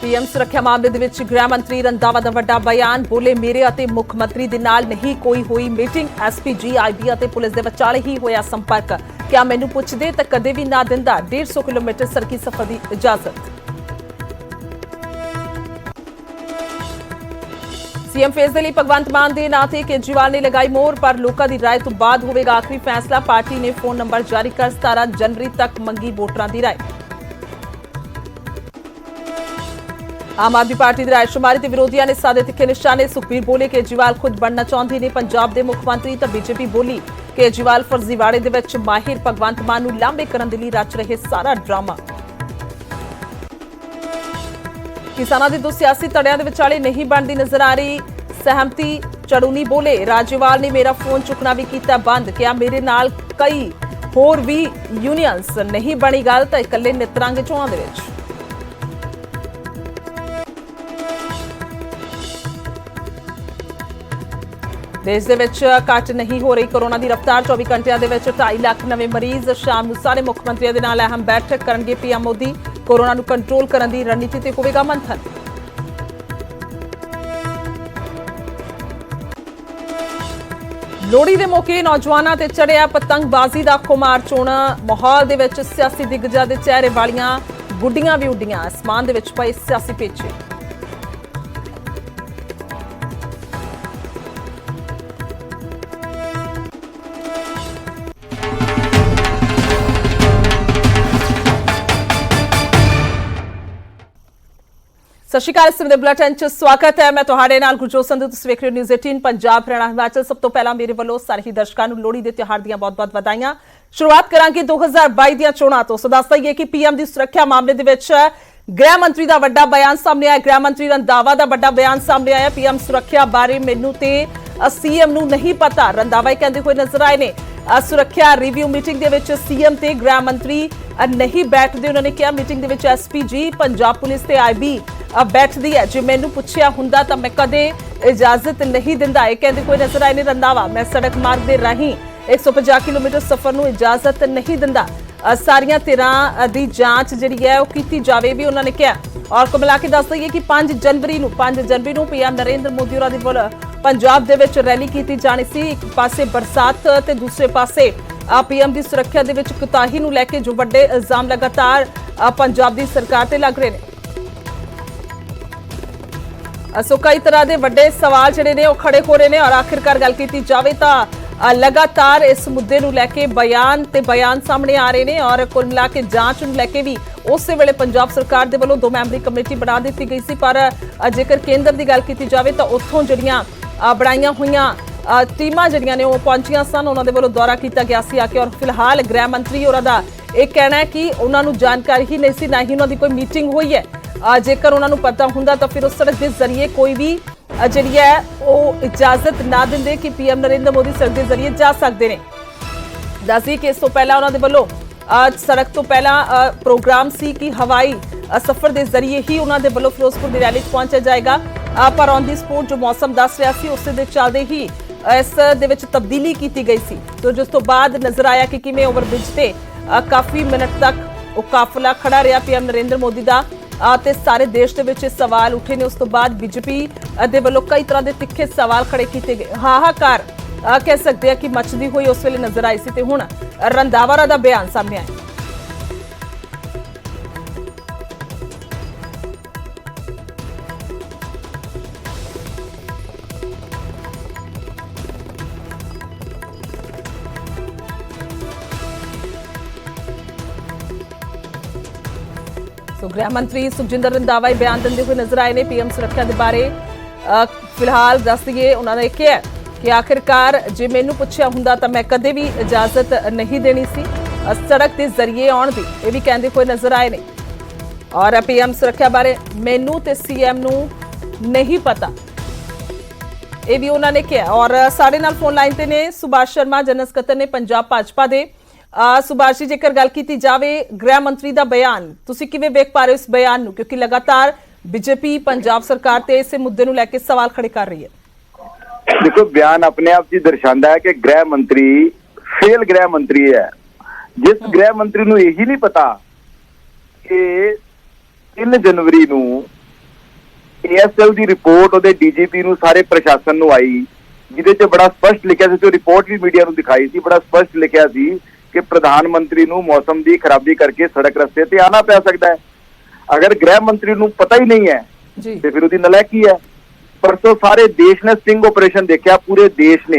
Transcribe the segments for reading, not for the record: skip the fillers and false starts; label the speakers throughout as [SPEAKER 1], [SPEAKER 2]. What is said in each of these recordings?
[SPEAKER 1] PM सुरक्षा मामले दे विच गृह मंत्री रंधावा दा वड्डा बयान। बोले मेरे अते मुख मंत्री दे नाल नहीं कोई हुई मीटिंग। एसपीजी आईबी अते पुलिस दे विचाले ही होया संपर्क। क्या मैनू पुछदे तां कदे भी ना दिंदा 150 किलोमीटर सड़की सफर की इजाजत। सीएम फेस दे लई भगवंत मान दे नां ते केजरीवाल ने लगाई मोहर, पर लोकां दी राय तो बाद होवेगा आखिरी फैसला। पार्टी ने फोन नंबर जारी कर 17 जनवरी तक मंगी वोटरां दी राय। आम आदमी पार्टी की रायशुमारी ते विरोधियों ने साधे तिखे निशाने। सुखबीर बोले केजरीवाल खुद बनना चाहते ने पंजाब के मुख्यमंत्री, तो बीजेपी बोली केजरीवाल फर्जीवाड़े दे विच माहिर भगवंत मान नूं लांभे करन दे लई रच रहे सारा ड्रामा। किसानां दे दो सियासी धड़ियां दे विचाले नहीं बनदी नजर आ रही सहमति। चड़ूनी बोले राजेवाल ने मेरा फोन चुकना भी कीता बंद। क्या मेरे नाल कई होर भी यूनियंस नहीं बनी गल तां इकल्ले नितरांगे चोणां दे विच। देश दे विच घट नहीं हो रही कोरोना की रफ्तार। 24 घंटिया दे विच 2.5 लाख नवे मरीज। शाम नूं सारे मुख मंत्रियों दे नाल अहम बैठक करनगे पीएम मोदी। कोरोना नूं कंट्रोल करन दी रणनीति ते होवेगा मंथन। लोहड़ी दे मौके नौजवानां ते चढ़िया पतंगबाजी दा खुमार। चोण माहौल दे विच सियासी दिग्गजां दे चेहरे वालियां गुड्डियां भी उड्डियां। आसमान दे विच पए सियासी पेचे। सत श्री अकाल। इस समय बुलेटिन च स्वागत है। मैं तुहाडे नाल गुरजोत संधू। तुसीं वेख रहे हो न्यूज़ 18 पंजाब हरियाणा हिमाचल। सब तो पहला मेरे वालों सारे ही दर्शकों को लोहड़ी के त्योहार दी बहुत-बहुत बधाइयां। शुरुआत करांगे 2022 दी चोणां तो। सो दस दईए कि पीएम की सुरक्षा मामले दे विच गृह मंत्री का वड्डा बयान सामने आया। गृह मंत्री रंधावा का वड्डा बयान सामने आया। पीएम सुरक्षा बारे मैनू ते सीएम नूं नहीं पता, रंधावा ही कहंदे हुए नजर आए ने। सुरक्षा रिव्यू मीटिंग दे विच सीएम ते गृह मंत्री नहीं बैठदे। उन्होंने कहा मीटिंग दे विच एसपीजी पंजाब पुलिस ते आईबी बैठदी है। जे मैनू पुछया हुंदा तां मैं कदे इजाजत नहीं दिंदा, ये कहंदे कोई नजर आए ने रंधावा। मैं सड़क मार्ग दे राहीं 150 किलोमीटर सफर नूं इजाजत नहीं दिंदा। सारियां धिरां दी जांच जिहड़ी है वो कीती जावे भी उन्होंने कहा। और को मिला के दस दईए कि 5 जनवरी नूं पीएम नरेंद्र मोदी होरां दी पंजाब दे विच रैली कीती जानी सी। एक पासे बरसात ते दूसरे पासे पीएम की सुरक्षा दे विच कोताही नूं लैके जो वड्डे इल्जाम लगातार पंजाब की सरकार ते लग रहे हैं। सो कई तरह के वड्डे सवाल जिहड़े ने खड़े हो रहे हैं। और आखिरकार गल कीती जावे तां लगातार इस मुद्दे नूं लैके बयान सामने आ रहे हैं। और कुल मिला के जांच नूं लैके भी उस वेले पंजाब सरकार दे वल्लों 2 मैंबरी कमेटी बना दी गई सी। पर जेकर केंद्र की गल की जाए तो उत्थों जिहड़ियां बनाईयां होईयां टीमां जिहड़ियां ने पहुंचियां सन, उन्हां दे वल्लों दौरा किया गया सी आके। और फिलहाल गृह मंत्री होरां दा यह कहना है कि उन्हां नूं जानकारी ही नहीं सी, ना ही उन्हां दी कोई मीटिंग हुई है। जेकर उन्होंने पता हुंदा तो फिर उस सड़क के जरिए कोई भी जिहड़ी है वो इजाजत ना दिंदे कि पीएम नरेंद्र मोदी सड़क के जरिए जा सकते हैं। दस दी कि इस तो पहला उन्होंने वल्लों सड़क तो पहला प्रोग्राम सी कि हवाई सफर के जरिए ही उन्होंने वल्लों फिरोजपुर की रैली पहुंचा जाएगा। पर ऑन दी स्पॉट जो मौसम दस रहा सी उस दे चलदे ही इस दे विच तब्दीली की गई सी। तो जिस तो बाद नजर आया कि किवें ओवरब्रिज से काफ़ी मिनट तक वो काफिला खड़ा रहा पीएम नरेंद्र मोदी का। ते सारे देश के विच सवाल उठे ने। उस तो बाद बीजेपी दे वल्लों कई तरह के तिखे सवाल खड़े किए गए। हाहाकार कह सकते हैं कि मचदी हुई उस वेले नजर आई सी। ते हुण रंधावा दा बयान सामने आया। तो गृह मंत्री सुखजिंदर रंधावा बयान देंदे हुए नजर आए ने पीएम सुरक्षा के बारे। फिलहाल दस दिए उन्होंने कहा कि आखिरकार जे मैनू पुछया हुंदा तां मैं कदे भी इजाजत नहीं देनी सी सड़क के जरिए आउण दी, ये भी कहते हुए नजर आए ने। और पीएम सुरक्षा बारे मैनू ते सीएम नू नहीं पता, ये भी उन्होंने कहा। और साडे नाल फोन लाइन ते ने सुभाष शर्मा जनरल सकत्तर ने पंजाब भाजपा दे। सुभाष जी, जेकर गल की जाए गृह मंत्री का बयान, तुसीं किवें वेख पा रहे हो इस बयान नूं, क्योंकि लगातार बीजेपी पंजाब सरकार ते इस मुद्दे नूं लैके सवाल खड़े कर रही है।
[SPEAKER 2] देखो, बयान अपने आप ही दर्शाता है कि गृह मंत्री फेल गृह मंत्री है। जिस गृह मंत्री नूं यही नहीं पता कि 3 जनवरी नूं ASL ਦੀ ਰਿਪੋਰਟ ਉਹਦੇ DGP ਨੂੰ ਸਾਰੇ ਪ੍ਰਸ਼ਾਸਨ ਨੂੰ ਆਈ, ਜਿਹਦੇ 'ਚ ਬੜਾ ਸਪਸ਼ਟ ਲਿਖਿਆ ਸੀ, ਤੇ ਰਿਪੋਰਟ ਵੀ ਮੀਡੀਆ ਨੂੰ ਦਿਖਾਈ ਸੀ, ਬੜਾ ਸਪਸ਼ਟ ਲਿਖਿਆ ਸੀ ਕਿ ਪ੍ਰਧਾਨ ਮੰਤਰੀ ਨੂੰ ਮੌਸਮ ਦੀ ਖਰਾਬੀ ਕਰਕੇ ਸੜਕ ਰਸਤੇ ਤੇ ਆਣਾ ਪੈ ਸਕਦਾ ਹੈ। ਅਗਰ ਗ੍ਰਹਿ ਮੰਤਰੀ ਨੂੰ ਪਤਾ ਹੀ ਨਹੀਂ ਹੈ
[SPEAKER 1] ਜੀ
[SPEAKER 2] ਤੇ ਫਿਰ ਉਹਦੀ ਨਲਾਇਕੀ ਹੈ। परसों सारे देश ने स्टिंग ऑपरेशन देखा, पूरे देश ने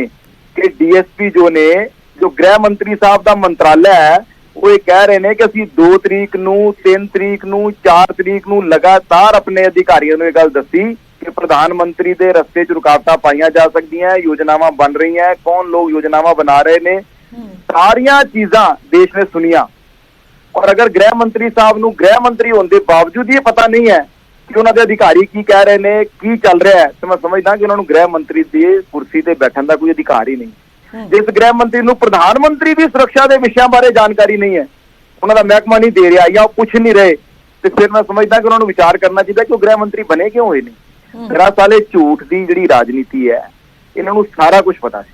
[SPEAKER 2] कि DSP जो गृह मंत्री साहब का मंत्रालय है वो ये कह रहे हैं कि असं 2 तरीक नूं 3 तरीक नूं 4 तरीक नूं लगातार अपने अधिकारियों ने गल दसी कि प्रधानमंत्री के रस्ते च रुकावटां पाईयां जा सकदियां, योजनावां बन रही हैं, कौन लोग योजनावां बना रहे ने, सारियां चीज़ां देश ने सुनिया। और अगर गृह मंत्री साहब नूं गृह मंत्री होने के बावजूद ये पता नहीं है कि उन्होंने अधिकारी की कह रहे ने, की चल रहा है, तो मैं समझदा कि उन्होंने गृह मंत्री की कुर्सी ते बैठने का कोई अधिकार ही नहीं। जिस गृह मंत्री नूं प्रधानमंत्री की सुरक्षा के विषयों बारे जानकारी नहीं है, उन्होंने महकमा नहीं दे रहा या पूछ नहीं रहे, तो फिर मैं समझदा कि उन्होंने विचार करना चाहिए कि वो गृह मंत्री बने क्यों हुए नहीं। मेरा साले झूठ की जिहड़ी राजनीति है, इन्होंने सारा कुछ पता सी,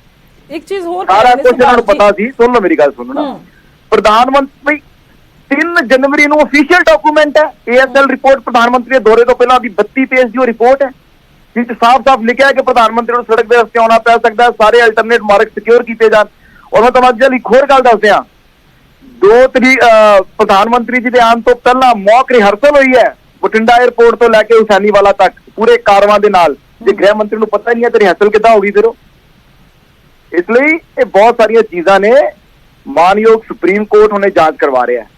[SPEAKER 1] एक चीज होर
[SPEAKER 2] सारा कुछ इन्होंने पता सी। सुन लो मेरी गल, सुनो ना, प्रधानमंत्री 3 जनवरी ਨੂੰ ऑफिशियल डॉक्यूमेंट है, ASL रिपोर्ट प्रधानमंत्री के दौरे तो पहला 32 पेज की रिपोर्ट है, जिस साफ-साफ लिखा है कि प्रधानमंत्री को सड़क के रस्ते आना पै सकता है, सारे अल्टरनेट मार्ग सिक्योर किए जान। और मैं तुम्हें एक होर गल दस दियां, 2 तरीक प्रधानमंत्री जी के आने तो पहला मॉक रिहर्सल हुई है बठिंडा एयरपोर्ट तो लैके हुसैनीवाला तक पूरे कारवां दे नाल। जे गृह मंत्री को पता ही नहीं है तो रिहर्सल किद्दां होगी फिर? इसलिए ये बहुत सारिया चीज़ां ने मानयोग सुप्रीम कोर्ट उन्हें जांच करवा रहा है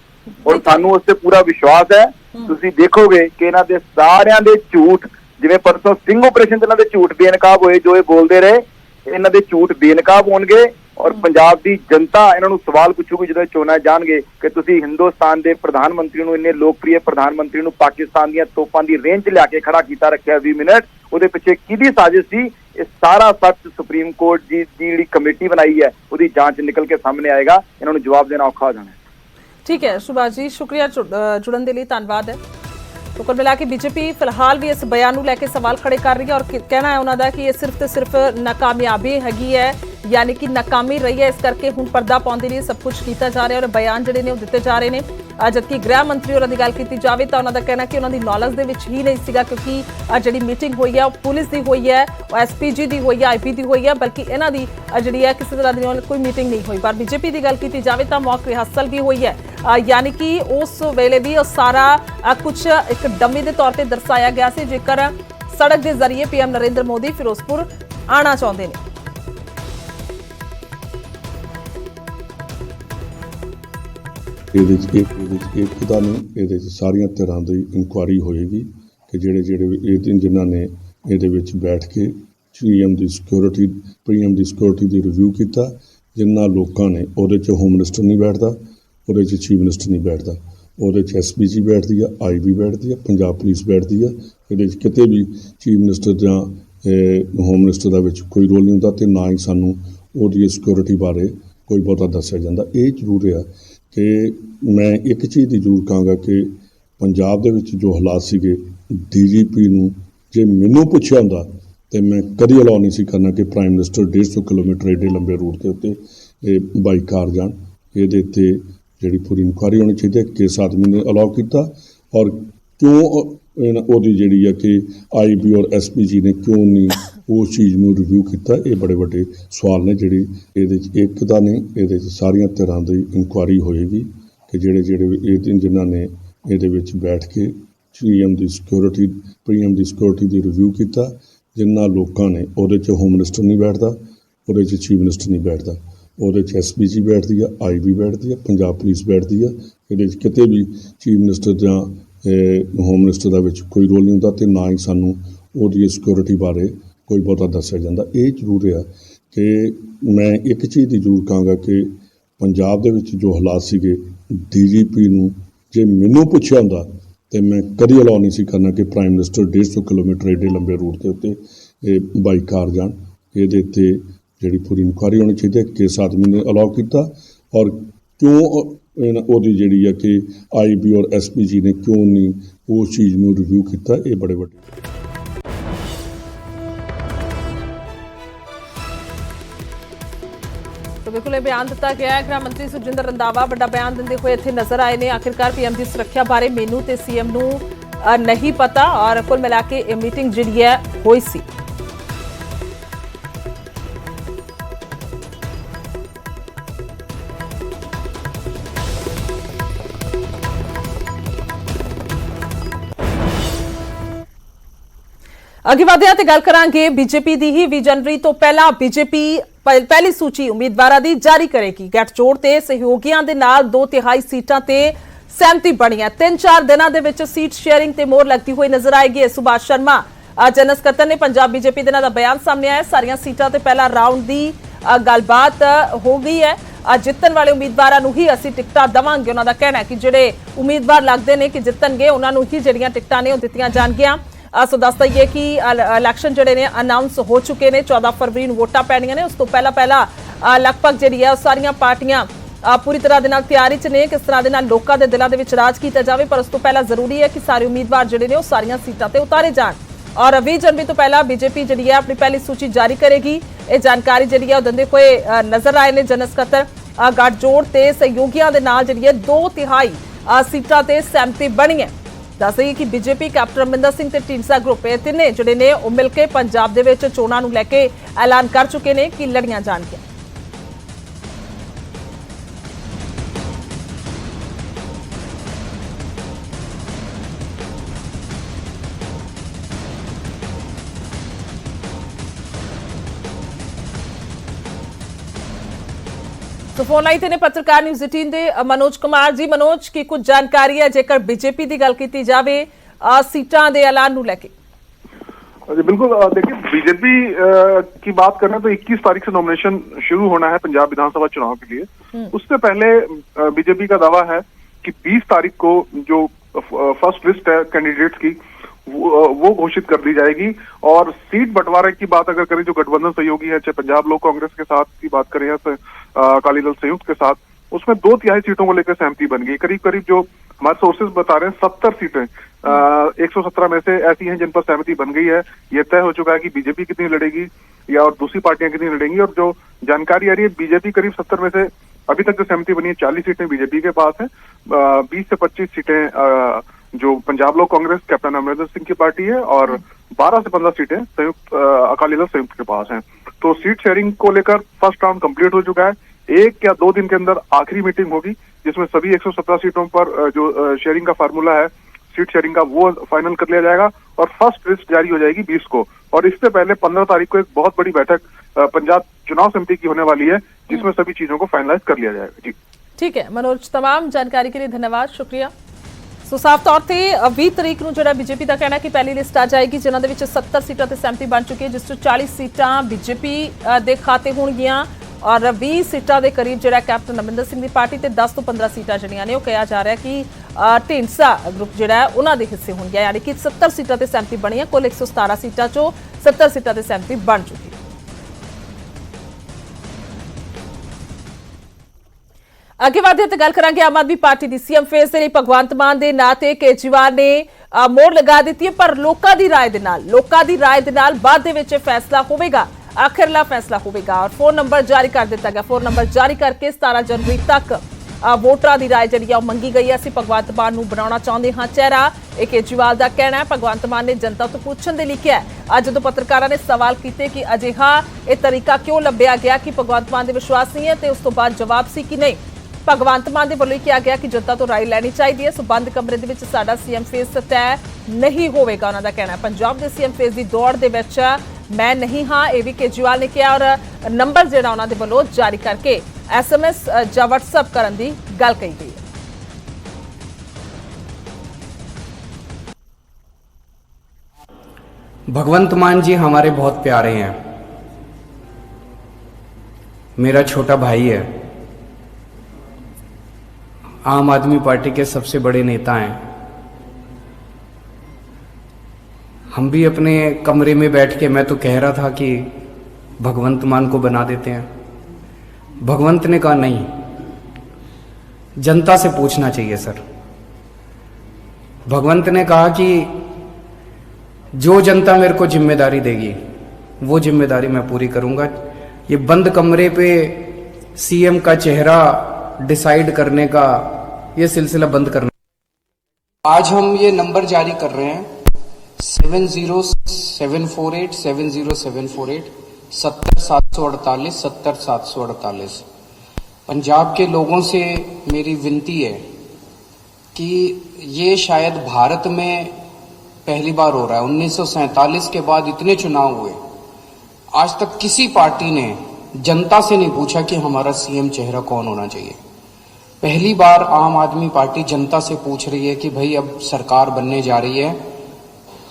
[SPEAKER 2] और सानू उस ते पूरा विश्वास है। तुसी देखोगे कि इन्हां दे सारियां दे झूठ, जिवें परसों स्टिंग ऑपरेशन ते इन्हां दे झूठ बेनकाब होए, जो ये बोलते रहे, इन्हां दे झूठ बेनकाब होणगे और पंजाब दी जनता इन्हां नूं सवाल पुछूगी जदों चोणां जाणगे कि तुसी हिंदुस्तान दे प्रधानमंत्री नूं, इन्ने लोकप्रिय प्रधानमंत्री नूं पाकिस्तान दीयां तोपां दी रेंज च लिया के खड़ा कीता रखिया 20 मिनट, ਉਹਦੇ ਪਿੱਛੇ ਕਿਹਦੀ ਸਾਜ਼ਿਸ਼ ਸੀ, ਇਹ ਸਾਰਾ ਸੱਚ ਸੁਪਰੀਮ ਕੋਰਟ ਦੀ ਜਿਹੜੀ ਕਮੇਟੀ ਬਣਾਈ ਹੈ ਉਹਦੀ ਜਾਂਚ ਨਿਕਲ ਕੇ ਸਾਹਮਣੇ ਆਏਗਾ। ਇਹਨਾਂ ਨੂੰ ਜਵਾਬ ਦੇਣਾ ਔਖਾ ਹੋ ਜਾਣਾ ਹੈ।
[SPEAKER 1] ठीक है सुभाष जी, शुक्रिया जुड़न के लिए, धन्यवाद है। तो कुल मिला के बीजेपी फिलहाल भी इस बयान को लैके सवाल खड़े कर रही है और कहना है उन्होंने कि ये सिर्फ तो सिर्फ नाकामयाबी हैगी है, यानी कि नाकामी रही है, इस करके हुण पर्दा पाउण दे लई सब कुछ किया जा रहा है और बयान जिहड़े ने वो दिते जा रहे हैं। जबकि गृह मंत्री होरां दी गल कीती जावे तां उन्हां दा कहना कि उन्हां दी नॉलेज दे विच ही नहीं सीगा, क्योंकि जिहड़ी मीटिंग हुई है वो पुलिस दी हुई है, वो SPG दी हुई है, IP दी हुई है, बल्कि इन्हां दी जिहड़ी है किसी तरह दी कोई मीटिंग नहीं हुई। पर बीजेपी की गल कीती जावे तां मॉक रिहर्सल भी हुई है, यानी कि उस वेले भी सारा कुछ एक डमी के तौर पर दर्शाया गया ਸੀ ਜੇਕਰ सड़क के जरिए PM नरेंद्र मोदी फिरोजपुर आना चाहते हैं।
[SPEAKER 3] एकता नहीं, ये सारिया तरह की इंक्वायरी होएगी कि जेडे जिन्हों ने ये बैठ के PM की सिक्योरिटी की रिव्यू किया, जिन्होंने लोगों ने वो होम मिनिस्टर नहीं बैठता, वो चीफ मिनिस्टर नहीं बैठता, वो SPG बैठती है, IB बैठती है, पंजाब पुलिस बैठती है, ये किते भी चीफ मिनिस्टर या होम मिनिस्टर का कोई रोल नहीं होता, तो ना ही सानू वो सिक्योरिटी बारे कोई बहुता दसिया जाता। ये जरूर है कि मैं एक चीज़ की जरूर कहांगा कि पंजाब दे विच जो हालात सीगे, DGP नूं जे मैनूं पुछिया हुंदा तो मैं कदी अलाउ नहीं सी करना कि प्राइम मिनिस्टर 150 किलोमीटर एडे लंबे रूट के उत्ते बाई कार जान। ये जी पूरी इंक्वायरी होनी चाहिए, किस आदमी ने अलाउ किया और क्यों ओदी जी है कि IB और SPG ने क्यों नहीं उस चीज़ में रिव्यू किया। ये बड़े बड़े सवाल ने जी एकता नहीं, ये सारिया तरह की इंक्वायरी होएगी कि जेडे जिन्हों ने ये बैठ के PM की सिक्योरिटी की रिव्यू किया, जिन्होंने लोगों ने वो होम मिनिस्टर नहीं बैठता, वो चीफ मिनिस्टर नहीं बैठता, वो SPG बैठती है, IB बैठती है, पंजाब पुलिस बैठती है, ये किते भी चीफ मिनिस्टर या होम मिनिस्टर का कोई रोल नहीं होता, तो ना ही सानू वो सिक्योरिटी बारे कोई बहुता दसिया जाता। ये जरूर है कि मैं एक चीज़ की जरूर कहांगा कि पंजाब दे विच जो हालात सीगे, DGP नूं जे मैनूं पुछिया हुंदा तो मैं कदी अलाउ नहीं सी करना कि प्राइम मिनिस्टर 150 किलोमीटर एडे लंबे रूट के उत्ते बाई कार जान। ये जी पूरी इंक्वायरी होनी चाहिए, किस आदमी ने अलाउ किया और क्यों ओदी जी है कि IB और SPG ने क्यों नहीं उस चीज़ में रिव्यू किया। ये बड़े बड़े
[SPEAKER 1] तो बिल्कुल बयान दिता गया है। गृह मंत्री सुखजिंदर रंधावा बड़ा बयान देंदे हुए इत्थे नजर आए ने। आखिरकार PM की सुरक्षा बारे मैनू ते CM नूं नहीं पता और कुल मिला के ये मीटिंग जिहड़ी है होई सी। ਅੱਗੇ ਵਧਦੇ ਹਾਂ ਤੇ ਗੱਲ ਕਰਾਂਗੇ ਬੀਜੇਪੀ ਦੀ ਹੀ 20 ਜਨਵਰੀ ਤੋਂ ਪਹਿਲਾਂ ਬੀਜੇਪੀ ਪਹਿਲੀ ਸੂਚੀ ਉਮੀਦਵਾਰਾਂ ਦੀ ਜਾਰੀ ਕਰੇਗੀ। ਗੱਠਜੋੜ ਤੇ ਸਹਿਯੋਗੀਆਂ ਦੇ ਨਾਲ 2/3 ਸੀਟਾਂ ਤੇ ਸਹਿਮਤੀ ਬਣੀ ਹੈ। 3-4 ਦਿਨਾਂ ਦੇ ਵਿੱਚ ਸੀਟ ਸ਼ੇਅਰਿੰਗ ਤੇ ਮੋਹਰ ਲੱਗਦੀ ਹੋਈ ਨਜ਼ਰ ਆਏਗੀ। ਸੁਭਾਸ਼ ਸ਼ਰਮਾ ਜਨਰਲ ਸਕੱਤਰ ਨੇ ਪੰਜਾਬ ਬੀਜੇਪੀ ਦੇ ਨਾਲ ਦਾ ਬਿਆਨ ਸਾਹਮਣੇ ਆਇਆ। ਸਾਰੀਆਂ ਸੀਟਾਂ ਤੇ ਪਹਿਲਾ ਰਾਉਂਡ ਦੀ ਗੱਲਬਾਤ ਹੋ ਗਈ ਹੈ। ਜਿੱਤਣ ਵਾਲੇ ਉਮੀਦਵਾਰਾਂ ਨੂੰ ਹੀ ਅਸੀਂ ਟਿਕਟਾਂ ਦੇਵਾਂਗੇ। ਉਹਨਾਂ ਦਾ ਕਹਿਣਾ ਹੈ ਕਿ ਜਿਹੜੇ ਉਮੀਦਵਾਰ ਲੱਗਦੇ ਨੇ ਕਿ ਜਿੱਤਣਗੇ ਉਹਨਾਂ ਨੂੰ ਹੀ ਜਿਹੜੀਆਂ ਟਿਕਟਾਂ ਨੇ ਉਹ ਦਿੱਤੀਆਂ ਜਾਣਗੀਆਂ। ਸੋ ਦੱਸ ਦਈਏ ਕਿ ਇਲੈਕਸ਼ਨ ਜਿਹੜੇ ਨੇ ਅਨਾਉਂਸ ਹੋ ਚੁੱਕੇ ਨੇ। 14 ਫਰਵਰੀ ਨੂੰ ਵੋਟਾਂ ਪੈਣੀਆਂ ਨੇ। ਉਸ ਤੋਂ ਪਹਿਲਾਂ ਲਗਭਗ ਜਿਹੜੀ ਹੈ ਸਾਰੀਆਂ ਪਾਰਟੀਆਂ ਪੂਰੀ ਤਰ੍ਹਾਂ ਦੇ ਨਾਲ ਤਿਆਰੀ 'ਚ ਨੇ ਕਿਸ ਤਰ੍ਹਾਂ ਦੇ ਨਾਲ ਲੋਕਾਂ ਦੇ ਦਿਲਾਂ ਦੇ ਵਿੱਚ ਰਾਜ ਕੀਤਾ ਜਾਵੇ। ਪਰ ਉਸ ਤੋਂ ਪਹਿਲਾਂ ਜ਼ਰੂਰੀ ਹੈ ਕਿ ਸਾਰੇ ਉਮੀਦਵਾਰ ਜਿਹੜੇ ਨੇ ਉਹ ਸਾਰੀਆਂ ਸੀਟਾਂ ਤੇ ਉਤਾਰੇ ਜਾਣ। ਔਰ 20 ਜਨਵਰੀ ਤੋਂ ਪਹਿਲਾਂ ਬੀਜੇਪੀ ਜਿਹੜੀ ਹੈ ਆਪਣੀ ਪਹਿਲੀ ਸੂਚੀ ਜਾਰੀ ਕਰੇਗੀ। ਇਹ ਜਾਣਕਾਰੀ ਜਿਹੜੀ ਹੈ ਉਹ ਦਿੰਦੇ ਹੋਏ ਨਜ਼ਰ ਆਏ ਨੇ ਜਨਰਲ ਸਕੱਤਰ। ਗੱਠਜੋੜ ਤੇ ਸਹਿਯੋਗੀਆਂ ਦੇ ਨਾਲ ਜਿਹੜੀ ਹੈ 2/3 ਸੀਟਾਂ ਤੇ ਸਹਿਮਤੀ ਬਣੀ ਹੈ। ਦੱਸ ਦਈਏ ਕਿ ਬੀਜੇਪੀ ਕੈਪਟਨ ਅਮਰਿੰਦਰ ਸਿੰਘ ਤੇ ਢੀਂਡਸਾ ਗਰੁੱਪ ਇਹ ਤਿੰਨੇ ਜਿਹੜੇ ਨੇ ਉਹ ਮਿਲ ਕੇ ਪੰਜਾਬ ਦੇ ਵਿੱਚ ਚੋਣਾਂ ਨੂੰ ਲੈ ਕੇ ਐਲਾਨ ਕਰ ਚੁੱਕੇ ਨੇ ਕਿ ਲੜੀਆਂ ਜਾਣਗੀਆਂ। तो फोन लाइन ने पत्रकार न्यूज़ 18 ਦੇ मनोज कुमार जी। मनोज की कुछ जानकारी है जेकर बीजेपी की गल की जाए सीटां दे ऐलान नूं लैके?
[SPEAKER 4] जी बिल्कुल, देखिए बीजेपी की बात करें तो 21 तारीख से नॉमिनेशन शुरू होना है पंजाब विधानसभा चुनाव के लिए। उससे पहले बीजेपी का दावा है कि 20 तारीख को जो फर्स्ट लिस्ट है कैंडिडेट्स की वो घोषित कर दी जाएगी। और सीट बंटवारे की बात अगर करें, जो गठबंधन सहयोगी है, चाहे पंजाब लोक कांग्रेस के साथ की बात करें या अकाली दल संयुक्त के साथ, उसमें 2/3 सीटों को लेकर सहमति बन गई। करीब करीब जो हमारे सोर्सेज बता रहे हैं 70 सीटें 117 में से ऐसी हैं जिन पर सहमति बन गई है। ये तय हो चुका है कि बीजेपी कितनी लड़ेगी या और दूसरी पार्टियां कितनी लड़ेंगी। और जो जानकारी आ रही है, बीजेपी करीब 70 में से अभी तक जो सहमति बनी है 40 सीटें बीजेपी के पास है। 20 से 25 सीटें जो पंजाब लोक कांग्रेस कैप्टन अमरिंदर सिंह की पार्टी है और 12 से 15 सीटें संयुक्त अकाली दल संयुक्त के पास हैं। तो सीट शेयरिंग को लेकर फर्स्ट राउंड कंप्लीट हो चुका है। 1 या 2 दिन के अंदर आखिरी मीटिंग होगी जिसमें सभी 117 सीटों पर जो शेयरिंग का फार्मूला है सीट शेयरिंग का वो फाइनल कर लिया जाएगा और फर्स्ट लिस्ट जारी हो जाएगी 20 को। और इससे पहले 15 तारीख को एक बहुत बड़ी बैठक पंजाब चुनाव समिति की होने वाली है जिसमें सभी चीजों को फाइनलाइज कर लिया जाएगा। जी
[SPEAKER 1] ठीक है मनोज, तमाम जानकारी के लिए धन्यवाद, शुक्रिया। सो साफ तौर से 20 तरीक ਨੂੰ ਜਿਹੜਾ ਬੀਜੇਪੀ ਦਾ ਕਹਿਣਾ ਕਿ ਪਹਿਲੀ ਲਿਸਟ ਆ ਜਾਏਗੀ ਜਿਨ੍ਹਾਂ ਦੇ ਵਿੱਚ 70 ਸੀਟਾਂ ਤੇ ਸਹਿਮਤੀ ਬਣ ਚੁੱਕੀ ਹੈ, ਜਿਸ ਤੋਂ 40 ਸੀਟਾਂ ਬੀਜੇਪੀ ਦੇ ਖਾਤੇ ਹੋਣਗੀਆਂ ਔਰ 20 ਸੀਟਾਂ ਦੇ ਕਰੀਬ ਜਿਹੜਾ ਕੈਪਟਨ ਅਮਰਿੰਦਰ ਸਿੰਘ ਦੀ ਪਾਰਟੀ ਤੇ 10 ਤੋਂ 15 ਸੀਟਾਂ ਜਿਹੜੀਆਂ ਨੇ ਉਹ ਕਿਹਾ ਜਾ ਰਿਹਾ ਕਿ ਢੀਂਡਸਾ ਗਰੁੱਪ ਜਿਹੜਾ ਹੈ ਉਹਨਾਂ ਦੇ ਹਿੱਸੇ ਹੋਣਗੇ। ਯਾਨੀ ਕਿ 70 ਸੀਟਾਂ ਤੇ ਸਹਿਮਤੀ ਬਣੀ ਹੈ। ਕੁੱਲ 117 ਸੀਟਾਂ ਚੋਂ 70 ਸੀਟਾਂ ਤੇ ਸਹਿਮਤੀ ਬਣ ਚੁੱਕੀ ਹੈ। ਅੱਗੇ ਵਧਦੇ ਤੇ ਗੱਲ ਕਰਾਂਗੇ ਆਮ ਆਦਮੀ ਪਾਰਟੀ ਦੀ ਸੀਐਮ ਫੇਸ ਦੇ ਲਈ ਭਗਵੰਤ ਮਾਨ ਦੇ ਨਾਂ ਤੇ ਕੇਜਰੀਵਾਲ ਨੇ ਮੋਹਰ ਲਗਾ ਦਿੱਤੀ ਹੈ। ਪਰ ਲੋਕਾਂ ਦੀ ਰਾਏ ਦੇ ਨਾਲ ਬਾਅਦ ਦੇ ਵਿੱਚ ਫੈਸਲਾ ਹੋਵੇਗਾ, ਆਖਿਰਲਾ ਫੈਸਲਾ ਹੋਵੇਗਾ। ਔਰ ਫੋਨ ਨੰਬਰ ਜਾਰੀ ਕਰ ਦਿੱਤਾ ਗਿਆ। ਫੋਨ ਨੰਬਰ ਜਾਰੀ ਕਰਕੇ 17 ਜਨਵਰੀ ਤੱਕ ਵੋਟਰਾਂ ਦੀ ਰਾਏ ਜਿਹੜੀ ਆ ਉਹ ਮੰਗੀ ਗਈ ਹੈ। ਅਸੀਂ ਭਗਵੰਤ ਮਾਨ ਨੂੰ ਬਣਾਉਣਾ ਚਾਹੁੰਦੇ ਹਾਂ ਚਿਹਰਾ, ਇਹ ਕੇਜਰੀਵਾਲ ਦਾ ਕਹਿਣਾ ਹੈ। ਭਗਵੰਤ ਮਾਨ ਨੇ ਜਨਤਾ ਤੋਂ ਪੁੱਛਣ ਦੇ ਲਈ ਕਿਹਾ। ਅੱਜ ਜਦੋਂ ਪੱਤਰਕਾਰਾਂ ਨੇ ਸਵਾਲ ਕੀਤੇ ਕਿ ਅਜਿਹਾ ਇਹ ਤਰੀਕਾ ਕਿਉਂ ਲੱਭਿਆ ਗਿਆ ਕਿ ਭਗਵੰਤ ਮਾਨ ਦੇ ਵਿਸ਼ਵਾਸ ਨਹੀਂ ਹੈ, ਤੇ ਉਸ ਤੋਂ ਬਾਅਦ ਜਵਾਬ ਸੀ ਕਿ ਨਹੀਂ, ਭਗਵੰਤ ਮਾਨ ਦੇ ਵੱਲੋਂ ਕਿਹਾ ਗਿਆ ਕਿ ਜਨਤਾ ਤੋਂ ਰਾਏ ਲੈਣੀ ਚਾਹੀਦੀ ਹੈ। ਸੋ ਬੰਦ ਕਮਰੇ ਦੇ ਵਿੱਚ ਸਾਡਾ ਸੀਐਮ ਫੇਸ ਤੈਅ ਨਹੀਂ ਹੋਵੇਗਾ, ਉਹਨਾਂ ਦਾ ਕਹਿਣਾ ਹੈ। ਪੰਜਾਬ ਦੇ ਸੀਐਮ ਫੇਸ ਦੀ ਦੌੜ ਦੇ ਵਿੱਚ ਮੈਂ ਨਹੀਂ ਹਾਂ, ਇਹ ਵੀ ਕੇਜਰੀਵਾਲ ਨੇ ਕਿਹਾ। ਔਰ ਨੰਬਰ ਜਿਹੜਾ ਉਹਨਾਂ ਦੇ ਵੱਲੋਂ ਜਾਰੀ ਕਰਕੇ SMS ਜਾਂ WhatsApp ਕਰਨ ਦੀ ਗੱਲ ਕਹੀ ਗਈ ਹੈ।
[SPEAKER 5] भगवंत मान जी हमारे बहुत प्यारे हैं, मेरा छोटा भाई है, आम आदमी पार्टी के सबसे बड़े नेता हैं। हम भी अपने कमरे में बैठ के मैं तो कह रहा था कि भगवंत मान को बना देते हैं। भगवंत ने कहा नहीं, जनता से पूछना चाहिए सर। भगवंत ने कहा कि जो जनता मेरे को जिम्मेदारी देगी वो जिम्मेदारी मैं पूरी करूंगा। ये बंद कमरे पे सीएम का चेहरा डिसाइड करने का ये सिलसिला बंद करना। आज हम ये नंबर जारी कर रहे हैं 70748 70748 70748 70748। पंजाब के लोगों से मेरी विनती है कि ये शायद भारत में पहली बार हो रहा है। 1947 के बाद इतने चुनाव हुए, आज तक किसी पार्टी ने जनता से नहीं पूछा कि हमारा सीएम चेहरा कौन होना चाहिए। पहली बार आम आदमी पार्टी जनता से पूछ रही है कि भाई अब सरकार बनने जा रही है,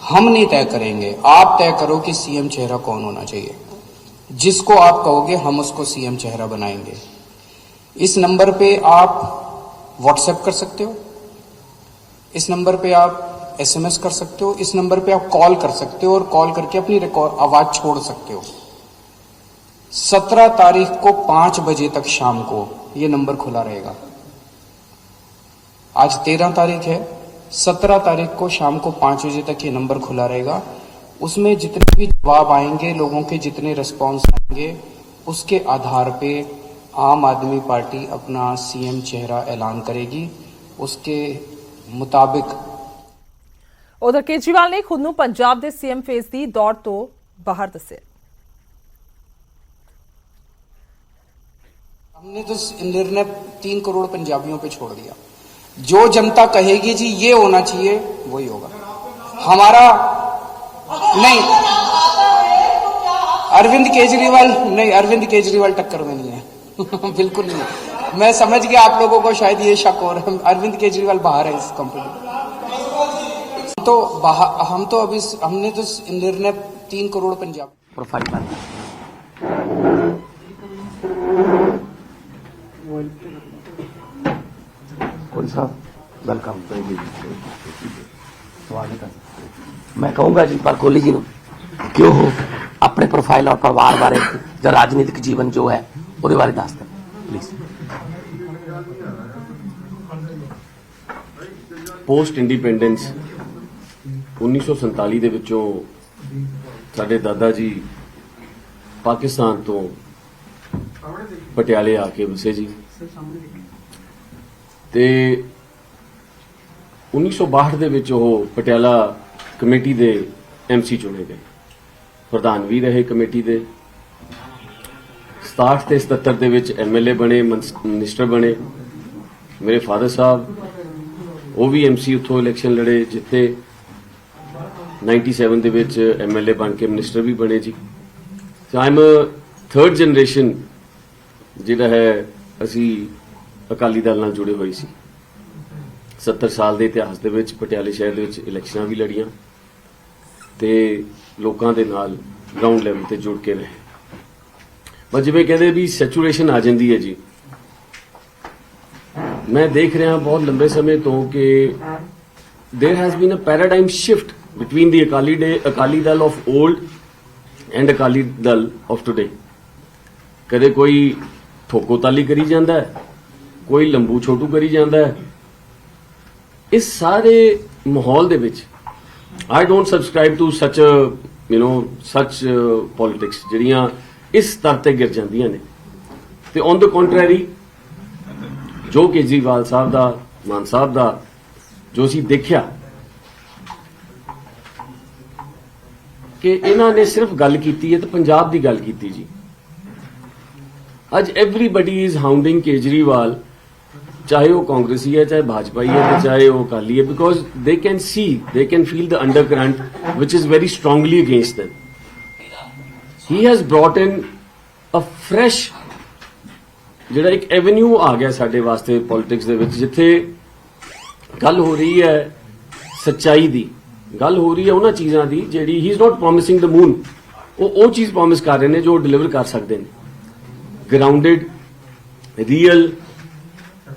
[SPEAKER 5] हम नहीं तय करेंगे, आप तय करो कि सीएम चेहरा कौन होना चाहिए। जिसको आप कहोगे हम उसको सीएम चेहरा बनाएंगे। इस नंबर पे आप व्हाट्सएप कर सकते हो, इस नंबर पे आप एसएमएस कर सकते हो, इस नंबर पे आप कॉल कर सकते हो और कॉल करके अपनी आवाज छोड़ सकते हो। 17 तारीख को 5 बजे तक शाम को ये नंबर खुला रहेगा। आज 13 तारीख है, 17 तारीख को शाम को 5 बजे तक ये नंबर खुला रहेगा। उसमें जितने भी जवाब आएंगे, लोगों के जितने रिस्पॉन्स आएंगे, उसके आधार पे आम आदमी पार्टी अपना सीएम चेहरा ऐलान करेगी। उसके मुताबिक
[SPEAKER 1] उधर केजरीवाल ने खुद ਨੂੰ ਪੰਜਾਬ ਦੇ ਸੀਐਮ ਫੇਸ ਦੀ ਦੌੜ ਤੋਂ ਬਾਹਰ ਦੱਸਿਆ।
[SPEAKER 5] हमने तो निर्णय 3 करोड़ पंजाबियों पे छोड़ दिया। जो जनता कहेगी जी ये होना चाहिए वही होगा। हमारा नहीं, अरविंद केजरीवाल टक्कर में नहीं है। बिल्कुल नहीं। मैं समझ गया आप लोगों को शायद ये शक हो रहा है, अरविंद केजरीवाल बाहर है इस कंपनी। तो हम तो अभी हमने तो निर्णय 3 करोड़ पंजाब
[SPEAKER 6] प्रोफाइल पर कोई साहब वेलकम। मैं कहूँगा जी पर कोहली जी क्यों हो अपने प्रोफाइल और परिवार बारे जो राजनीतिक जीवन जो है ਉਹਦੇ ਬਾਰੇ ਦੱਸ ਦਿਓ ਪਲੀਜ਼।
[SPEAKER 7] ਪੋਸਟ ਇੰਡੀਪੈਂਡੈਂਸ 1947 ਦੇ ਵਿੱਚੋਂ ਸਾਡੇ ਦਾਦਾ ਜੀ ਪਾਕਿਸਤਾਨ ਤੋਂ ਪਟਿਆਲੇ ਆ ਕੇ ਵਸੇ ਜੀ ਤੇ 1962 ਦੇ ਵਿੱਚ ਉਹ ਪਟਿਆਲਾ ਕਮੇਟੀ ਦੇ ਐਮਸੀ ਚੁਣੇ ਗਏ, ਪ੍ਰਧਾਨ ਵੀ ਰਹੇ ਕਮੇਟੀ ਦੇ। 67 ਤੇ 77 ਦੇ ਵਿੱਚ ਐਮਐਲਏ ਬਣੇ, ਮਿਨਿਸਟਰ ਬਣੇ। ਮੇਰੇ ਫਾਦਰ ਸਾਹਿਬ ਉਹ ਵੀ ਐਮਸੀ ਉੱਥੋਂ ਇਲੈਕਸ਼ਨ ਲੜੇ, ਜਿੱਤੇ। 97 ਦੇ ਵਿੱਚ ਐਮਐਲਏ ਬਣ ਕੇ ਮਿਨਿਸਟਰ ਵੀ ਬਣੇ ਜੀ। ਸੋ ਆਈ ਐਮ ਥਰਡ ਜਨਰੇਸ਼ਨ ਜਿਹੜਾ ਹੈ ਅਸੀਂ ਅਕਾਲੀ ਦਲ ਨਾਲ ਜੁੜੇ ਹੋਏ ਸੀ। 70 ਸਾਲ ਦੇ ਇਤਿਹਾਸ ਦੇ ਵਿੱਚ ਪਟਿਆਲੇ ਸ਼ਹਿਰ ਦੇ ਵਿੱਚ ਇਲੈਕਸ਼ਨਾਂ ਵੀ ਲੜੀਆਂ ਤੇ ਲੋਕਾਂ ਦੇ ਨਾਲ ਗਰਾਊਂਡ ਲੈਵਲ ਤੇ ਜੁੜ ਕੇ ਰਹੇ। ਬਸ ਜਿਵੇਂ ਕਹਿੰਦੇ ਵੀ ਸੈਚੂਰੇਸ਼ਨ ਆ ਜਾਂਦੀ ਹੈ ਜੀ। ਮੈਂ ਦੇਖ ਰਿਹਾ ਬਹੁਤ ਲੰਬੇ ਸਮੇਂ ਤੋਂ ਕਿ there has been a paradigm shift between the Akali Dal of old and Akali Dal of today. कदे कोई ठोकोताली करी जाता है, कोई लंबू छोटू करी जाता है। इस सारे माहौल दे विच I don't subscribe to such politics जिहड़ियां इस स्तर ते गिर जांदियां ने। ते ऑन द कॉन्ट्रैरी जो केजरीवाल साहब दा, मान साहब दा जो असीं देखिया कि इन्हां ने सिर्फ गल कीती है तो पंजाब दी गल कीती जी। अज एवरीबडी इज हाउंडिंग केजरीवाल, चाहे वो कांग्रेसी है, चाहे भाजपाई है, चाहे वो अकाली है, because they can see, they can feel the undercurrent which is very strongly against them. He has brought in a fresh ਜਿਹੜਾ ਇੱਕ ਐਵੇਨਿਊ ਆ ਗਿਆ ਸਾਡੇ ਵਾਸਤੇ ਪੋਲਿਟਿਕਸ ਦੇ ਵਿੱਚ, ਜਿੱਥੇ ਗੱਲ ਹੋ ਰਹੀ ਹੈ ਸੱਚਾਈ ਦੀ, ਗੱਲ ਹੋ ਰਹੀ ਹੈ ਉਹਨਾਂ ਚੀਜ਼ਾਂ ਦੀ ਜਿਹੜੀ he is not promising the moon, ਉਹ ਚੀਜ਼ ਪ੍ਰੋਮਿਸ ਕਰ ਰਹੇ ਨੇ ਜੋ ਡਿਲੀਵਰ ਕਰ ਸਕਦੇ ਨੇ। ਗਰਾਊਂਡਡ, ਰੀਅਲ,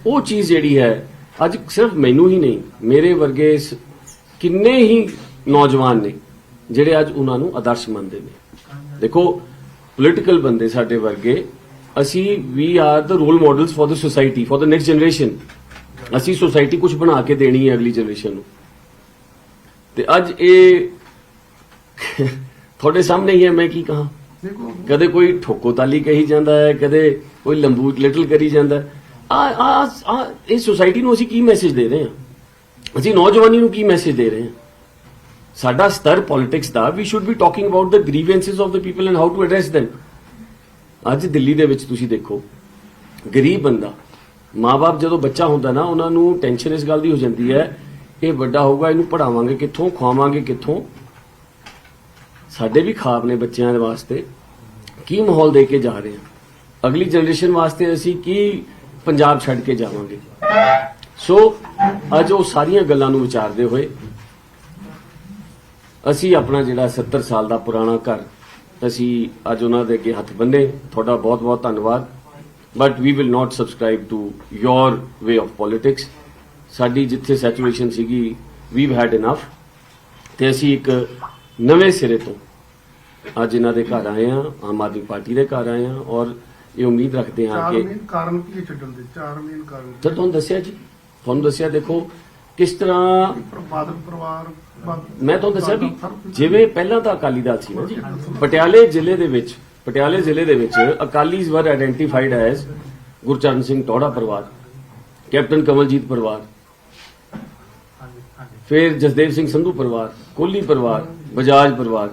[SPEAKER 7] ਉਹ ਚੀਜ਼ ਜਿਹੜੀ ਹੈ ਅੱਜ ਸਿਰਫ ਮੈਨੂੰ ਹੀ ਨਹੀਂ, ਮੇਰੇ ਵਰਗੇ ਕਿੰਨੇ ਹੀ ਨੌਜਵਾਨ ਨੇ ਜਿਹੜੇ ਅੱਜ ਉਹਨਾਂ ਨੂੰ ਆਦਰਸ਼ ਮੰਨਦੇ ਨੇ। ਦੇਖੋ ਪੋਲੀਟੀਕਲ ਬੰਦੇ ਸਾਡੇ ਵਰਗੇ ਅਸੀਂ we are the role models for the society, for the next generation. ਅਸੀਂ सोसाइटी कुछ बना के देनी है अगली जनरेशन ਨੂੰ। ਤੇ ਅੱਜ ਇਹ ਤੁਹਾਡੇ ਸਾਹਮਣੇ ਹੀ ਹੈ, ਮੈਂ ਕੀ ਕਹਾਂ। ਕਦੇ ਕੋਈ ਠੋਕੋਤਾਲੀ ਕਹੀ ਜਾਂਦਾ ਹੈ, ਕਦੇ ਕੋਈ ਲੰਬੂ ਲਿਟਲ ਕਰੀ ਜਾਂਦਾ ਹੈ। ਇਹ सोसाइटी ਨੂੰ ਅਸੀਂ ਕੀ ਮੈਸੇਜ ਦੇ ਰਹੇ ਹਾਂ? ਅਸੀਂ ਨੌਜਵਾਨੀ ਨੂੰ ਕੀ ਮੈਸੇਜ ਦੇ ਰਹੇ ਹਾਂ? ਸਾਡਾ ਸਤਰ ਪੋਲਿਟਿਕਸ ਦਾ, we should be talking about the grievances of the people and how to address them। ਅੱਜ ਦਿੱਲੀ ਦੇ ਵਿੱਚ ਤੁਸੀਂ ਦੇਖੋ, ਗਰੀਬ ਬੰਦਾ, ਮਾਂ-ਬਾਪ ਜਦੋਂ ਬੱਚਾ ਹੁੰਦਾ ਨਾ, ਉਹਨਾਂ ਨੂੰ ਟੈਨਸ਼ਨ ਇਸ ਗੱਲ ਦੀ ਹੋ ਜਾਂਦੀ ਹੈ, ਇਹ ਵੱਡਾ ਹੋਊਗਾ, ਇਹਨੂੰ ਪੜਾਵਾਂਗੇ ਕਿੱਥੋਂ, ਖਵਾਵਾਂਗੇ ਕਿੱਥੋਂ। ਸਾਡੇ ਵੀ ਖਾਬ ਨੇ ਬੱਚਿਆਂ ਦੇ ਵਾਸਤੇ, ਕੀ ਮਾਹੌਲ ਦੇ ਕੇ ਜਾ ਰਹੇ ਹਾਂ, ਅਗਲੀ ਜਨਰੇਸ਼ਨ ਵਾਸਤੇ ਅਸੀਂ ਕੀ ਪੰਜਾਬ ਛੱਡ ਕੇ ਜਾਵਾਂਗੇ। ਸੋ ਅੱਜ ਉਹ ਸਾਰੀਆਂ ਗੱਲਾਂ ਨੂੰ ਵਿਚਾਰਦੇ ਹੋਏ ਅਸੀਂ ਆਪਣਾ ਜਿਹੜਾ 70 ਸਾਲ ਦਾ ਪੁਰਾਣਾ ਘਰ, ਅਸੀਂ ਅੱਜ ਉਹਨਾਂ ਦੇ ਅੱਗੇ ਹੱਥ ਬੰਨੇ। ਤੁਹਾਡਾ ਬਹੁਤ ਬਹੁਤ ਧੰਨਵਾਦ। But we will not subscribe to your way of politics. ਸਾਡੀ ਜਿੱਥੇ ਸੈਚੁਰੇਸ਼ਨ ਸੀਗੀ, ਵੀਵ ਹੈਡ ਇਨਫ, ਤੇ ਅਸੀਂ ਇੱਕ ਨਵੇਂ ਸਿਰੇ ਤੋਂ ਅੱਜ ਇਹਨਾਂ ਦੇ ਘਰ ਆਏ ਹਾਂ, ਆਮ ਆਦਮੀ ਪਾਰਟੀ ਦੇ ਘਰ ਆਏ ਹਾਂ, ਔਰ ਇਹ ਉਮੀਦ ਰੱਖਦੇ ਹਾਂ ਕਿ
[SPEAKER 8] ਕਾਰਨ ਕੀ ਹੈ ਛੱਡਣ ਦੇ? 4 ਮੇਨ ਕਾਰਨ
[SPEAKER 7] ਤਾਂ ਤੁਹਾਨੂੰ ਦੱਸਿਆ ਦੇਖੋ ਕਿਸ ਤਰ੍ਹਾਂ
[SPEAKER 8] ਬਾਦਲ ਪਰਿਵਾਰ।
[SPEAKER 7] ਮੈਂ ਤੁਹਾਨੂੰ ਦੱਸਿਆ ਵੀ ਜਿਵੇਂ ਪਹਿਲਾਂ ਤਾਂ ਅਕਾਲੀ ਦਲ ਸੀ ਨਾ ਜੀ, ਪਟਿਆਲੇ ਜ਼ਿਲ੍ਹੇ ਦੇ ਵਿੱਚ ਅਕਾਲੀਜ਼ ਵਰ ਆਇਡੈਂਟੀਫਾਈਡ ਐਜ਼ ਗੁਰਚਰਨ ਸਿੰਘ ਟੌੜਾ ਪਰਿਵਾਰ, ਕੈਪਟਨ ਕਮਲਜੀਤ ਪਰਿਵਾਰ, ਫਿਰ ਜਸਦੇਵ ਸਿੰਘ ਸੰਧੂ ਪਰਿਵਾਰ, ਕੋਹਲੀ ਪਰਿਵਾਰ, ਬਜਾਜ ਪਰਿਵਾਰ,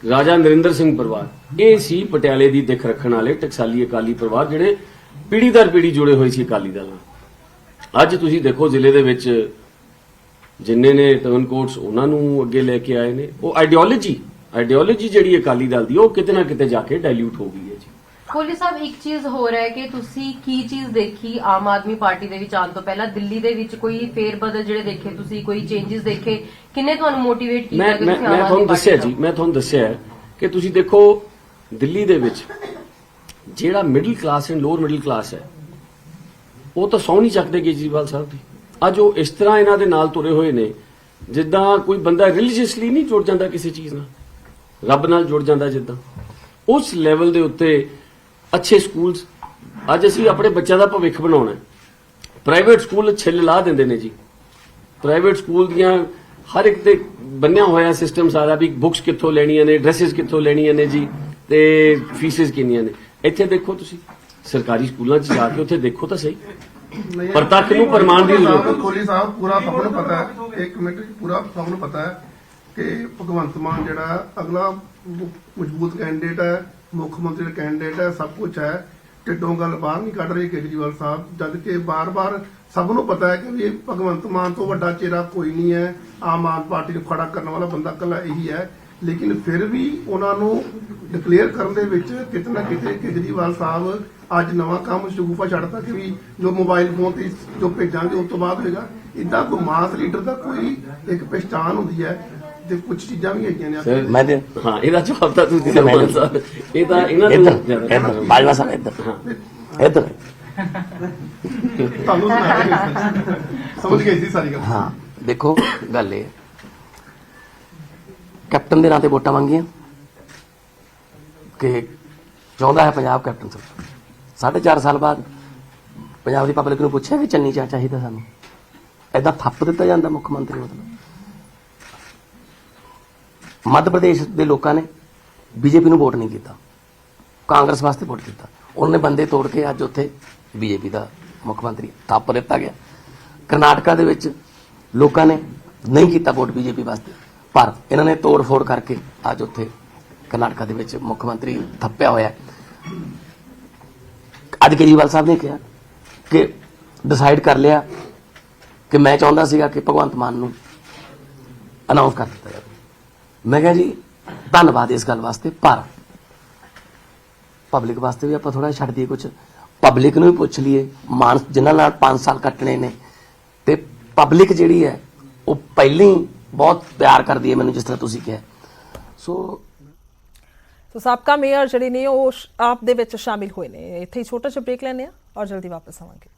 [SPEAKER 7] ਰਾਜਾ ਨਰਿੰਦਰ ਸਿੰਘ ਪਰਿਵਾਰ। ਇਹ ਸੀ ਪਟਿਆਲੇ ਦੀ ਦਿੱਖ ਰੱਖਣ ਵਾਲੇ ਟਕਸਾਲੀ ਅਕਾਲੀ ਪਰਿਵਾਰ, ਜਿਹੜੇ ਪੀੜ੍ਹੀ ਦਰ ਪੀੜ੍ਹੀ ਜੁੜੇ ਹੋਏ ਸੀ ਅਕਾਲੀ ਦਲ ਨਾਲ। ਅੱਜ ਤੁਸੀਂ ਦੇਖੋ ਜ਼ਿਲ੍ਹੇ ਦੇ ਵਿੱਚ ਜਿੰਨੇ ਨੇ ਟਰਨ ਕੋਟਸ, ਉਹਨਾਂ ਨੂੰ ਅੱਗੇ ਲੈ ਕੇ ਆਏ ਨੇ। ਉਹ ਆਈਡੀਓਲੋਜੀ ਜਿਹੜੀ ਅਕਾਲੀ ਦਲ ਦੀ, ਉਹ ਕਿਤੇ ਨਾ ਕਿਤੇ ਜਾ ਕੇ ਡਾਇਲੂਟ ਹੋ ਗਈ ਹੈ ਜੀ।
[SPEAKER 9] ਕੋਹਲੀ ਸਾਹਿਬ, ਇੱਕ ਚੀਜ਼ ਹੋਰ ਹੈ ਕਿ ਤੁਸੀਂ ਕੀ ਚੀਜ਼ ਦੇਖੀ ਆਮ ਆਦਮੀ ਪਾਰਟੀ ਦੇ ਵਿੱਚ ਆਉਣ ਤੋਂ ਪਹਿਲਾਂ? ਦਿੱਲੀ ਦੇ ਵਿੱਚ ਕੋਈ ਫੇਰ ਬਦਲ ਜਿਹੜੇ ਦੇਖੇ ਤੁਸੀਂ, ਕੋਈ ਚੇਂਜਸ ਦੇਖੇ? ਕਿੰਨੇ ਤੁਹਾਨੂੰ ਮੋਟੀਵੇਟ ਕੀਤਾ ਕਿ ਤੁਸੀਂ
[SPEAKER 7] ਮੈਂ ਤੁਹਾਨੂੰ ਦੱਸਿਆ ਜੀ, ਮੈਂ ਤੁਹਾਨੂੰ ਦੱਸਿਆ ਕਿ ਤੁਸੀਂ ਦੇਖੋ ਦਿੱਲੀ ਦੇ ਵਿੱਚ ਜਿਹੜਾ middle class and lower middle class ਹੈ, ਉਹ ਤਾਂ ਸਹੁੰ ਨਹੀਂ ਚੱਕਦੇ ਕੇਜਰੀਵਾਲ ਸਾਹਿਬ ਦੀ। ਅੱਜ ਉਹ ਇਸ ਤਰ੍ਹਾਂ ਇਹਨਾਂ ਦੇ ਨਾਲ ਤੁਰੇ ਹੋਏ ਨੇ ਜਿੱਦਾਂ ਕੋਈ ਬੰਦਾ ਰਿਲੀਜੀਅਸਲੀ ਨਹੀਂ ਜੁੜ ਜਾਂਦਾ ਕਿਸੇ ਚੀਜ਼ ਨਾਲ, ਰੱਬ ਨਾਲ ਜੁੜ ਜਾਂਦਾ ਜਿੱਦਾਂ। ਉਸ ਲੈਵਲ ਦੇ ਉੱਤੇ ਅੱਛੇ ਸਕੂਲਸ, ਅੱਜ ਅਸੀਂ ਆਪਣੇ ਬੱਚਿਆਂ ਦਾ ਭਵਿੱਖ ਬਣਾਉਣਾ। ਪ੍ਰਾਈਵੇਟ ਸਕੂਲ ਛਿੱਲ ਲਾ ਦਿੰਦੇ ਨੇ ਜੀ। ਪ੍ਰਾਈਵੇਟ ਸਕੂਲ ਦੀਆਂ ਹਰ ਇੱਕ ਤੇ ਬੰਨਿਆ ਹੋਇਆ ਸਿਸਟਮ ਸਾਰਾ, ਵੀ ਬੁੱਕਸ ਕਿੱਥੋਂ ਲੈਣੀਆਂ ਨੇ, ਡਰੈਸਿਸ ਕਿੱਥੋਂ ਲੈਣੀਆਂ ਨੇ ਜੀ, ਤੇ ਫੀਸਿਸ ਕਿੰਨੀਆਂ ਨੇ। ਇੱਥੇ ਦੇਖੋ ਤੁਸੀਂ ਸਰਕਾਰੀ ਸਕੂਲਾਂ 'ਚ ਜਾ ਕੇ ਉੱਥੇ ਦੇਖੋ ਤਾਂ ਸਹੀ, ਪ੍ਰਤੱਖ ਨੂੰ ਪ੍ਰਮਾਣ ਦੀ ਜ਼ਰੂਰਤ।
[SPEAKER 8] ਕੋਹਲੀ ਸਾਹਿਬ, ਪੂਰਾ ਸਭ ਨੂੰ ਪਤਾ ਹੈ, ਇੱਕ ਮਿੰਟ, ਪੂਰਾ ਸਭ ਨੂੰ ਪਤਾ ਹੈ ਕਿ ਭਗਵੰਤ ਮਾਨ ਜਿਹੜਾ ਅਗਲਾ ਮਜ਼ਬੂਤ ਕੈਂਡੀਡੇਟ ਹੈ, ਮੁੱਖ ਮੰਤਰੀ ਦਾ ਕੈਂਡੀਡੇਟ ਹੈ, ਸਭ ਕੁਝ ਹੈ। ਢਿੱਡੋਂ ਗੱਲ ਬਾਹਰ ਨਹੀਂ ਕੱਢ ਰਹੀ ਕੇਜਰੀਵਾਲ ਸਾਹਿਬ, ਜਦ ਕਿ ਬਾਰ-ਬਾਰ ਸਭ ਨੂੰ ਪਤਾ ਹੈ ਕਿ ਵੀ ਭਗਵੰਤ ਮਾਨ ਤੋਂ ਵੱਡਾ ਚਿਹਰਾ ਕੋਈ ਨਹੀਂ ਹੈ, ਆਮ ਆਦਮੀ ਪਾਰਟੀ ਨੂੰ ਖੜਾ ਕਰਨ ਵਾਲਾ ਬੰਦਾ ਇਕੱਲਾ ਇਹੀ ਹੈ। ਲੇਕਿਨ ਫਿਰ ਵੀ ਉਹਨਾਂ ਨੂੰ ਡਿਕਲੇਅਰ ਕਰਨ ਦੇ ਵਿੱਚ ਕਿਤੇ ਨਾ ਕਿਤੇ ਕੇਜਰੀਵਾਲ ਸਾਹਿਬ ਅੱਜ ਨਵਾਂ ਕੰਮ ਸ਼ਗੂਫਾ ਛੱਡਤਾ ਕਿ ਵੀ ਜੋ ਮੋਬਾਈਲ ਫੋਨ ਤੇ ਜੋ ਭੇਜਾਂਗੇ ਉਸ ਤੋਂ ਬਾਅਦ ਹੋਏਗਾ। ਇਦਾਂ ਕੋਈ ਮਾਸ ਲੀਡਰ ਦਾ ਕੋਈ ਇੱਕ ਪਛਾਣ ਹੁੰਦੀ ਹੈ, ਤੇ ਕੁਝ ਚੀਜ਼ਾਂ ਵੀ ਹੈਗੀਆਂ ਨੇ।
[SPEAKER 6] ਮੈਂ
[SPEAKER 7] ਹਾਂ, ਇਹਦਾ ਜਵਾਬ ਤਾਂ ਤੁਸੀਂ ਦਿਓ ਸਾਹਿਬ। ਇਹ ਤਾਂ ਇਹਨਾਂ ਨੂੰ
[SPEAKER 6] ਬਾਜਵਾ ਸਾਹਿਬ ਇੱਧਰ
[SPEAKER 8] ਤੁਹਾਨੂੰ ਸਮਝ ਗਏ ਸੀ ਸਾਰੀ ਗੱਲ।
[SPEAKER 6] ਹਾਂ, ਦੇਖੋ ਗੱਲ ਇਹ, ਕੈਪਟਨ ਦੇ ਨਾਂ ਤੇ ਵੋਟਾਂ ਮੰਗੀਆਂ ਕਿ ਚਾਹੁੰਦਾ ਹੈ ਪੰਜਾਬ ਕੈਪਟਨ ਸਾਹਿਬ। 4.5 ਸਾਲ ਬਾਅਦ ਪੰਜਾਬ ਦੀ ਪਬਲਿਕ ਨੂੰ ਪੁੱਛਿਆ ਕਿ ਚੰਨੀ ਚਾਹ ਚਾਹੀਦਾ ਸਾਨੂੰ, ਏਦਾਂ ਥੱਪ ਦਿੱਤਾ ਜਾਂਦਾ ਮੁੱਖ ਮੰਤਰੀ। ਮਤਲਬ ਮੱਧ ਪ੍ਰਦੇਸ਼ ਦੇ ਲੋਕਾਂ ਨੇ ਬੀਜੇਪੀ ਨੂੰ ਵੋਟ ਨਹੀਂ ਕੀਤਾ, ਕਾਂਗਰਸ ਵਾਸਤੇ ਵੋਟ ਕੀਤਾ। ਉਹਨੇ ਬੰਦੇ ਤੋੜ ਕੇ ਅੱਜ ਉੱਥੇ ਬੀਜੇਪੀ ਦਾ ਮੁੱਖ ਮੰਤਰੀ ਥੱਪ ਦਿੱਤਾ ਗਿਆ। ਕਰਨਾਟਕਾ ਦੇ ਵਿੱਚ ਲੋਕਾਂ ਨੇ ਨਹੀਂ ਕੀਤਾ ਵੋਟ ਬੀਜੇਪੀ ਵਾਸਤੇ, ਪਰ ਇਹਨਾਂ ਨੇ ਤੋੜ ਫੋੜ ਕਰਕੇ ਅੱਜ ਉੱਥੇ ਕਰਨਾਟਕਾ ਦੇ ਵਿੱਚ ਮੁੱਖ ਮੰਤਰੀ ਥੱਪਿਆ ਹੋਇਆ। ਅੱਜ ਕੇਜਰੀਵਾਲ ਸਾਹਿਬ ਨੇ ਕਿਹਾ ਕਿ ਡਿਸਾਈਡ ਕਰ ਲਿਆ ਕਿ ਮੈਂ ਚਾਹੁੰਦਾ ਸੀਗਾ ਕਿ ਭਗਵੰਤ ਮਾਨ ਨੂੰ ਅਨਾਉਂਸ ਕਰ ਦਿੱਤਾ ਜਾਵੇ। ਮੈਂ ਕਿਹਾ ਜੀ ਧੰਨਵਾਦ ਇਸ ਗੱਲ ਵਾਸਤੇ, ਪਰ ਪਬਲਿਕ ਵਾਸਤੇ ਵੀ ਆਪਾਂ ਥੋੜਾ ਛੱਡ ਦਈਏ ਕੁਝ, ਪਬਲਿਕ ਨੂੰ ਵੀ ਪੁੱਛ ਲਈਏ। ਮਾਨ ਜਿਨ੍ਹਾਂ ਨਾਲ 5 ਸਾਲ ਕੱਟਣੇ ਨੇ, ਤੇ ਪਬਲਿਕ ਜਿਹੜੀ ਹੈ ਉਹ ਪਹਿਲਾਂ ਹੀ ਬਹੁਤ ਪਿਆਰ ਕਰਦੀ ਹੈ ਮੈਨੂੰ, ਜਿਸ ਤਰ੍ਹਾਂ ਤੁਸੀਂ ਕਿਹਾ। ਸੋ
[SPEAKER 1] ਸਾਬਕਾ ਮੇਅਰ ਜਿਹੜੇ ਨੇ ਉਹ ਆਪ ਦੇ ਵਿੱਚ ਸ਼ਾਮਿਲ ਹੋਏ ਨੇ। ਇੱਥੇ ਹੀ ਛੋਟਾ ਜਿਹਾ ਬ੍ਰੇਕ ਲੈਣੇ ਆ ਔਰ ਜਲਦੀ ਵਾਪਸ ਆਵਾਂਗੇ।